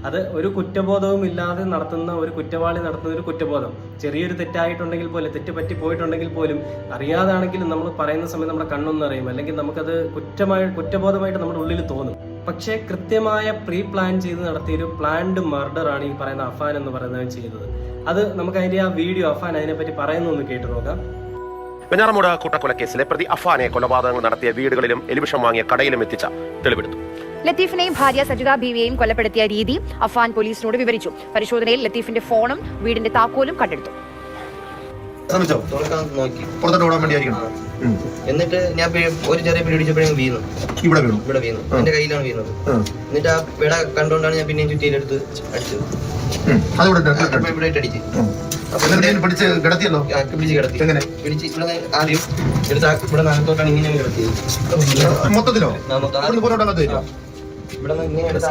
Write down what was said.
അത് ഒരു കുറ്റബോധവും ഇല്ലാതെ നടത്തുന്ന ഒരു കുറ്റവാളി നടത്തുന്ന ഒരു കുറ്റബോധം. ചെറിയൊരു തെറ്റായിട്ടുണ്ടെങ്കിൽ പോലും, തെറ്റ് പറ്റി പോയിട്ടുണ്ടെങ്കിൽ പോലും, അറിയാതാണെങ്കിലും നമ്മൾ പറയുന്ന സമയത്ത് നമ്മുടെ കണ്ണൊന്നും അറിയും, അല്ലെങ്കിൽ നമുക്കത് കുറ്റബോധമായിട്ട് നമ്മുടെ ഉള്ളിൽ തോന്നും. പക്ഷേ കൃത്യമായ പ്രീ പ്ലാൻ ചെയ്ത് നടത്തിയൊരു പ്ലാൻഡ് മർഡർ ആണ് ഈ പറയുന്ന അഫാൻ എന്ന് പറയുന്നവൻ ചെയ്തത്. അത് നമുക്ക് അതിന്റെ ആ വീഡിയോ അഫാൻ അതിനെപ്പറ്റി പറയുന്നൊന്ന് കേട്ടു നോക്കാം. വെഞ്ഞാറമൂട് കൂട്ടക്കൊലക്കേസിലെ പ്രതി അഫാനെ കൊലപാതകങ്ങൾ നടത്തിയ വീടുകളിലും എലിവിഷം വാങ്ങിയ കടയിലും എത്തിച്ച തെളിവെടുത്തു. ലത്തീഫിനെയും ഭാര്യ സജിത ബീവിയെയും കൊലപ്പെടുത്തിയ രീതി അഫാൻ പോലീസിനോട് വിവരിച്ചു. പരിശോധനയിൽ ലത്തീഫിന്റെ ഫോണും വീടിന്റെ താക്കോലും കണ്ടെടുത്തു. എന്നിട്ട് ഞാൻ ഒരു ചെറിയ പിടിച്ചപ്പോഴും വീണു. ഇവിടെ വീണു. എന്റെ കയ്യിലാണ് വീണത്. എന്നിട്ട് ആ വിട കണ്ടോണ്ടാണ് ഞാൻ പിന്നെയും ചുറ്റിയിലെടുത്ത് അടിച്ചത്. ഇവിടെ അടിച്ച് പിടിച്ച് കിടത്തി. ഇവിടെ ആദ്യം എടുത്ത് ഇവിടെ നഗത്തോട്ടാണ് ഇങ്ങനെ കിടത്തിയത്. മൊത്തത്തിലോ? ഇവിടെ ഇങ്ങനെ എടുത്ത്